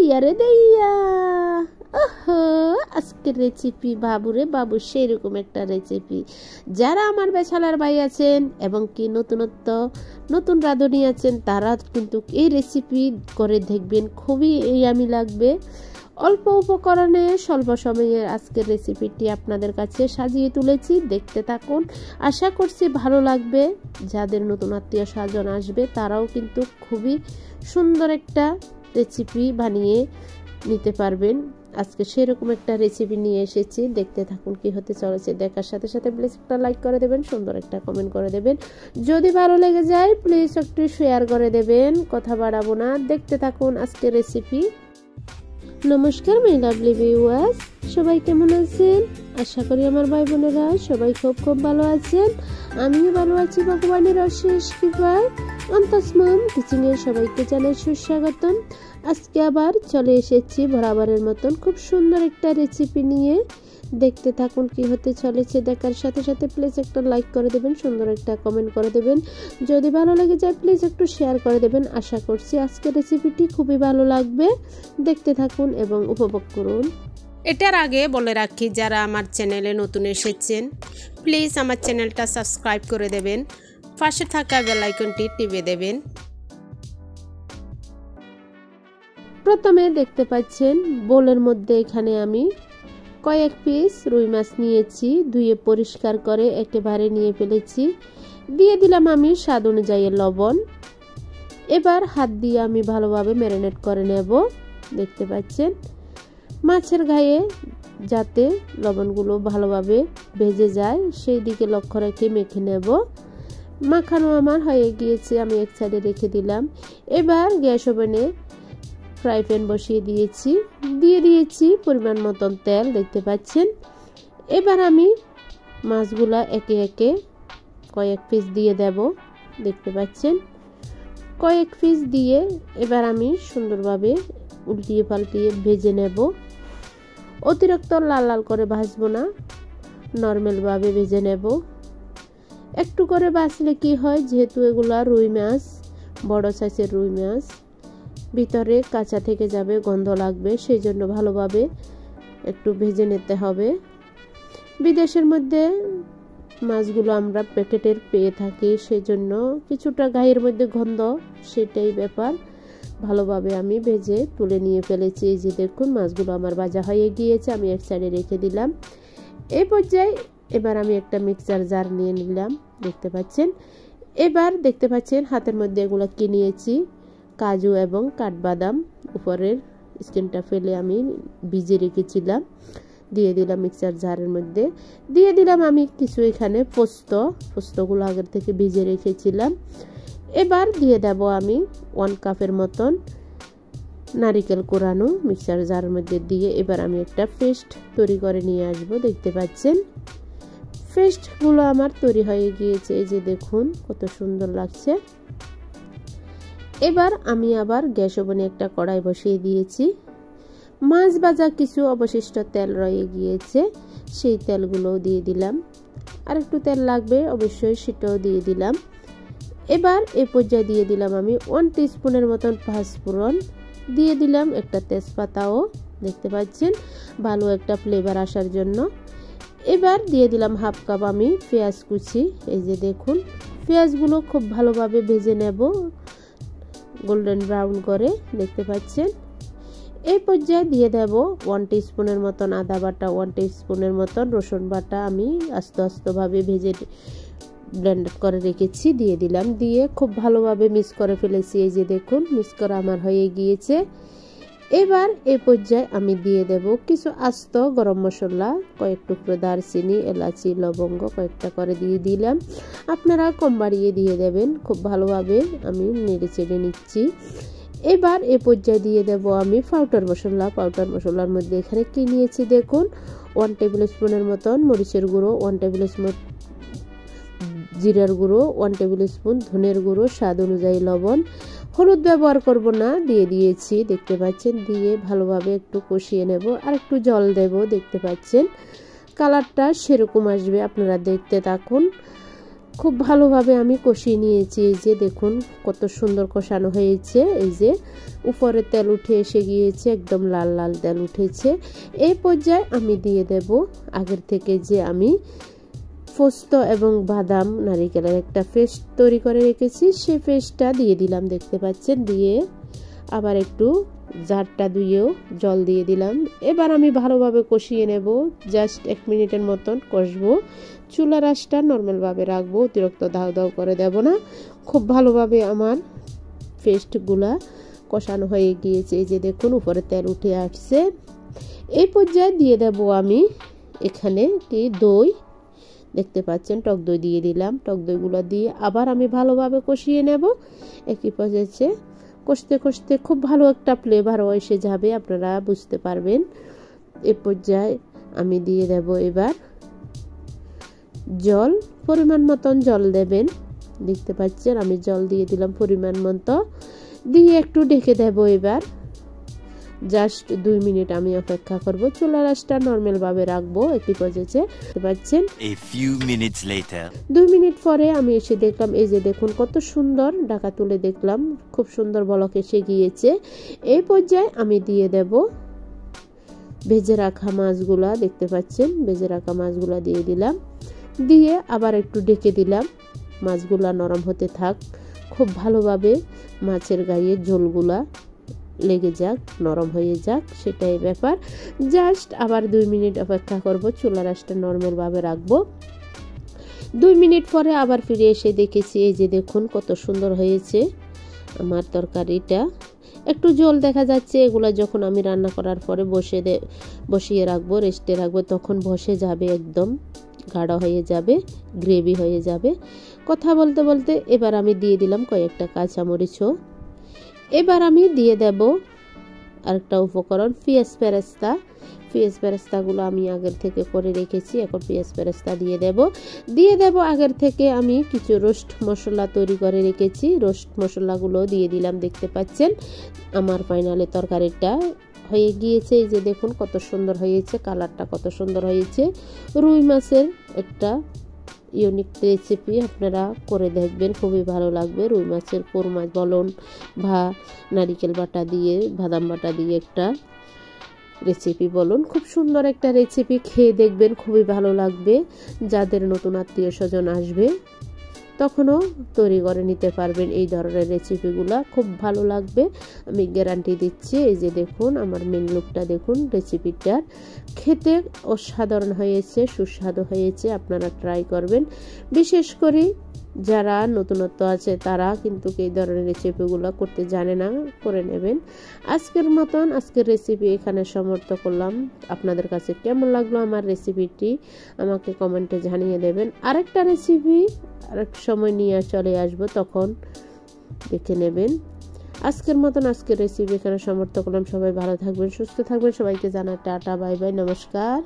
দেইয়া রে দেইয়া। ওহো, আজকের রেসিপি বাবুরে বাবু সেরকম একটা রেসিপি। যারা আমার বেছালার ভাই আছেন এবং কি নতুন রাঁধুনি আছেন, তারা কিন্তু এই রেসিপি করে দেখবেন, খুবই ইয়ামি লাগবে। অল্প উপকরণে স্বল্প সময়ে আজকের রেসিপিটি আপনাদের কাছে সাজিয়ে তুলেছি, দেখতে থাকুন। আশা করছি ভালো লাগবে। যাদের নতুন আত্মীয় স্বজন আসবে তারাও কিন্তু খুবই সুন্দর একটা রেসিপি বানিয়ে নিতে পারবেন। আজকে সেরকম একটা রেসিপি নিয়ে এসেছি, দেখতে থাকুন কি হতে চলেছে। দেখার সাথে সাথে প্লিজ একটা লাইক করে দেবেন, সুন্দর একটা কমেন্ট করে দেবেন। যদি ভালো লেগে যায় প্লিজ একটু শেয়ার করে দেবেন। কথা বাড়াবো না, দেখতে থাকুন আজকের রেসিপি। নমস্কার মাই লাভলি ভিউয়ার্স, সবাই কেমন আছেন? আশা করি আমার ভাই বোনেরা সবাই খুব ভালো আছেন। আমিও ভালো আছি ভগবানের অশেষ কৃপায়। অন্তস মম কিচেনে সবাইকে জানাই সুস্বাগতম। আজকে আবার চলে এসেছি বরাবরের মতন খুব সুন্দর একটা রেসিপি নিয়ে। দেখতে থাকুন কি হতে চলেছে। দেখার সাথে সাথে প্লিজ একটা লাইক করে দেবেন, সুন্দর একটা কমেন্ট করে দেবেন। যদি ভালো লেগে যায় প্লিজ একটু শেয়ার করে দেবেন। আশা করছি আজকের রেসিপিটি খুবই ভালো লাগবে, দেখতে থাকুন এবং উপভোগ করুন। এটার আগে বলে রাখি, যারা আমার চ্যানেলে নতুন এসেছেন প্লিজ আমার চ্যানেলটা সাবস্ক্রাইব করে দেবেন, পাশে থাকা বেল আইকনটি টিপে দেবেন। প্রথমে দেখতে পাচ্ছেন বোলের মধ্যে এখানে আমি কয়েক পিস রুই মাছ নিয়েছি, ধুয়ে পরিষ্কার করে একেবারে নিয়ে ফেলেছি। দিয়ে দিলাম আমি স্বাদ অনুযায়ী লবণ। এবার হাত দিয়ে আমি ভালোভাবে ম্যারিনেট করে নেব। দেখতে পাচ্ছেন মাছের গায়ে যাতে লবণগুলো ভালোভাবে ভেজে যায় সেই দিকে লক্ষ্য রেখে মেখে নেব। মাখানো আমার হয়ে গিয়েছে, আমি এক সাইডে রেখে দিলাম। এবার গ্যাস ওভেনে ফ্রাই প্যান বসিয়ে দিয়েছি পরিমাণ মতন তেল, দেখতে পাচ্ছেন। এবার আমি মাছগুলা একে একে কয়েক পিস দিয়ে দেব, দেখতে পাচ্ছেন। কয়েক পিস দিয়ে এবার আমি সুন্দরভাবে উল্টিয়ে পাল্টিয়ে ভেজে নেব। অতিরিক্ত লাল লাল করে ভাজবো না, নর্মালভাবে ভেজে নেব। একটু করে ভাজলে কি হয়, যেহেতু এগুলা রুই মাছ, বড় সাইজের রুই মাছ, ভিতরে কাঁচা থেকে যাবে, গন্ধ লাগবে, সেই জন্য ভালোভাবে একটু ভেজে নিতে হবে। বিদেশের মধ্যে মাছগুলো আমরা প্যাকেটের পেয়ে থাকি, সেই জন্য কিছুটা গায়ের মধ্যে গন্ধ, সেটাই ব্যাপার। ভালোভাবে আমি ভেজে তুলে নিয়ে ফেলেছি। এই যে দেখুন মাছগুলো আমার ভাজা হয়ে গিয়েছে, আমি এক সাইডে রেখে দিলাম। এই পর্যায়ে এবার আমি একটা মিক্সার জার নিয়ে নিলাম, দেখতে পাচ্ছেন। এবার দেখতে পাচ্ছেন হাতের মধ্যে এগুলো কি নিয়েছি, কাজু এবং কাঠবাদাম, উপরের স্কিনটা ফেলে আমি ভিজে রেখেছিলাম, দিয়ে দিলাম মিক্সার জারের মধ্যে। দিয়ে দিলাম আমি কিছু এখানে পোস্তগুলো আগের থেকে ভিজে রেখেছিলাম। এবার দিয়ে দেব আমি 1 কাপের মতন নারিকেল কোরানো মিক্সার জারের মধ্যে দিয়ে এবার আমি একটা পেস্ট তৈরি করে নিয়ে আসব। দেখতে পাচ্ছেন পেস্টগুলো আমার তৈরি হয়ে গিয়েছে, এই যে দেখুন কত সুন্দর লাগছে। এবার আমি আবার গ্যাস ওভেনে একটা কড়াই বসিয়ে দিয়েছি। মাছ ভাজা কিছু অবশিষ্ট তেল রয়ে গিয়েছে, সেই তেলগুলোও দিয়ে দিলাম। আর একটু তেল লাগবে অবশ্যই, সেটাও দিয়ে দিলাম। এবার এই পর্যায়ে দিয়ে দিলাম আমি 1 টিস্পুনের মতন পাঁচফোড়ন, দিয়ে দিলাম একটা তেজপাতাও, দেখতে পাচ্ছেন, ভালো একটা ফ্লেভার আসার জন্য। এবার দিয়ে দিলাম 1/2 কাপ আমি পেঁয়াজ কুচি। এই যে দেখুন পেঁয়াজগুলো খুব ভালোভাবে ভেজে নেব, গোল্ডেন ব্রাউন করে, দেখতে পাচ্ছেন। এই পর্যায়ে দিয়ে দেব 1 টিস্পুনের মতন আদা বাটা, 1 টিস্পুনের মতন রসুন বাটা, আমি আস্তে ভেজে ব্লেন্ড করে রেখেছি, দিয়ে দিলাম। দিয়ে খুব ভালোভাবে মিক্স করে ফেলেছি। এই যে দেখুন মিক্স করা আমার হয়ে গিয়েছে। এবার এই পর্যায়ে আমি দিয়ে দেব কিছু আস্ত গরম মশলা, কয়েক টুকরো দারচিনি, এলাচি, লবঙ্গ কয়েকটা করে দিয়ে দিলাম। আপনারা কম বাড়িয়ে দিয়ে দেবেন। খুব ভালোভাবে আমি নেড়ে চেড়ে নিচ্ছি। এবার এই পর্যায়ে দিয়ে দেব আমি পাউডার মশলার মধ্যে এখানে কি নিয়েছি দেখুন, 1 টেবিল স্পুনের মতন মরিচের গুঁড়ো, 1 টেবিল স্পুন জিরার গুঁড়ো, 1 টেবিল স্পুন ধনের গুঁড়ো, স্বাদ অনুযায়ী লবণ, হলুদ ব্যবহার করব না, দিয়ে দিয়েছি, দেখতে পাচ্ছেন। দিয়ে ভালোভাবে একটু কষিয়ে নেব, আর একটু জল দেব, দেখতে পাচ্ছেন কালারটা সেরকম আসবে, আপনারা দেখতে থাকুন। খুব ভালোভাবে আমি কষিয়ে নিয়েছি। এই যে দেখুন কত সুন্দর কষানো হয়েছে। এই যে উপরে তেল উঠে এসে গিয়েছে, একদম লাল লাল তেল উঠেছে। এই পর্যায়ে আমি দিয়ে দেব আগের থেকে যে আমি পোস্ত এবং বাদাম নারিকেলের একটা পেস্ট তৈরি করে রেখেছি, সেই পেস্টটা দিয়ে দিলাম, দেখতে পাচ্ছেন। দিয়ে আবার একটু জারটা ধুয়েও জল দিয়ে দিলাম। এবার আমি ভালোভাবে কষিয়ে নেব, জাস্ট 1 মিনিটের মতন কষবো। চুলার আঁচটা নর্মালভাবে রাখবো, অতিরিক্ত দাউ দাউ করে দেব না। খুব ভালোভাবে আমার পেস্টগুলা কষানো হয়ে গিয়েছে। এই যে দেখুন উপরে তেল উঠে আসছে। এই পর্যায়ে দিয়ে দেব আমি এখানে কি দই, দেখতে পাচ্ছেন টক দই দিয়ে দিলাম। টক দইগুলো দিয়ে আবার আমি ভালোভাবে কষিয়ে নেব। একই পর্যায়ে কষতে কষতে খুব ভালো একটা ফ্লেভারও এসে যাবে, আপনারা বুঝতে পারবেন। এ পর্যায়ে আমি দিয়ে দেব এবার জল, পরিমাণ মতন জল দেবেন। দেখতে পাচ্ছেন আমি জল দিয়ে দিলাম পরিমাণ মতো, দিয়ে একটু ঢেকে দেব। এবার জাস্ট 2 মিনিট আমি অপেক্ষা করব। চুলার আঁচটা নরমাল ভাবে রাখবো। একই পর্যায়ে দেখতে পাচ্ছেন 2 মিনিট পরে আমি এসে দেখলাম, এই যে দেখুন কত সুন্দর, ঢাকা তুলে দেখলাম খুব সুন্দর বলক এসে গিয়েছে। এই পর্যায়ে আমি দিয়ে দেব ভেজে রাখা মাছগুলা, দেখতে পাচ্ছেন ভেজে রাখা মাছগুলা দিয়ে দিলাম। দিয়ে আবার একটু ঢেকে দিলাম, মাছগুলা নরম হতে থাক, খুব ভালোভাবে মাছের গায়ে ঝোলগুলা লেগে যাক, নরম হয়ে যাক, সেটাই ব্যাপার। জাস্ট আবার 2 মিনিট অপেক্ষা করব। চুলার আঁচটা নরমাল ভাবে রাখবো। 2 মিনিট পরে আবার ফিরে এসে দেখেছি, এই যে দেখুন কত সুন্দর হয়েছে আমার তরকারিটা। একটু জল দেখা যাচ্ছে, এগুলো যখন আমি রান্না করার পরে বসিয়ে রাখবো, রেস্টে রাখবো, তখন বসে যাবে, একদম গাঢ় হয়ে যাবে, গ্রেভি হয়ে যাবে। কথা বলতে বলতে এবার আমি দিয়ে দিলাম কয়েকটা কাঁচামরিচও। এবার আমি দিয়ে দেব আরেকটা উপকরণ, পেঁয়াজ বেরেস্তা। পেঁয়াজ বেরেস্তাগুলো আমি আগের থেকে করে রেখেছি, এখন পেঁয়াজ বেরেস্তা দিয়ে দেব। আগের থেকে আমি কিছু রোস্ট মশলা তৈরি করে রেখেছি, রোস্ট মশলাগুলো দিয়ে দিলাম। দেখতে পাচ্ছেন আমার ফাইনালে তরকারিটা হয়ে গিয়েছে। এই যে দেখুন কত সুন্দর হয়েছে, কালারটা কত সুন্দর হয়েছে। রুই মাছের একটা ইউনিক রেসিপি আপনারা করে দেখবেন, খুবই ভালো লাগবে। রুই মাছের কোরমা বলুন বা নারিকেল বাটা দিয়ে, বাদাম বাটা দিয়ে একটা রেসিপি বলুন, খুব সুন্দর একটা রেসিপি, খেয়ে দেখবেন, খুবই ভালো লাগবে। যাদের নতুন আত্মীয় স্বজন আসবে তখনও তৈরি করে নিতে পারবেন এই ধরনের রেসিপিগুলা, খুব ভালো লাগবে, আমি গ্যারান্টি দিচ্ছি। এই যে দেখুন আমার মেন লুকটা দেখুন, রেসিপিটার খেতে অসাধারণ হয়েছে, সুস্বাদু হয়েছে, আপনারা ট্রাই করবেন। বিশেষ করে যারা নতুনত্ব আছে তারা কিন্তু এই ধরনের রেসিপিগুলো করতে জানে না, করে নেবেন। আজকের মতন আজকের রেসিপি এখানে সমাপ্ত করলাম। আপনাদের কাছে কেমন লাগলো আমার রেসিপিটি আমাকে কমেন্টে জানিয়ে দেবেন। আরেকটা রেসিপি আরেক সময় নিয়ে চলে আসবো, তখন দেখে নেবেন। আজকের মতন আজকের রেসিপি এখানে সমাপ্ত করলাম। সবাই ভালো থাকবেন, সুস্থ থাকবেন, সবাইকে জানাই টাটা, বাই বাই, নমস্কার।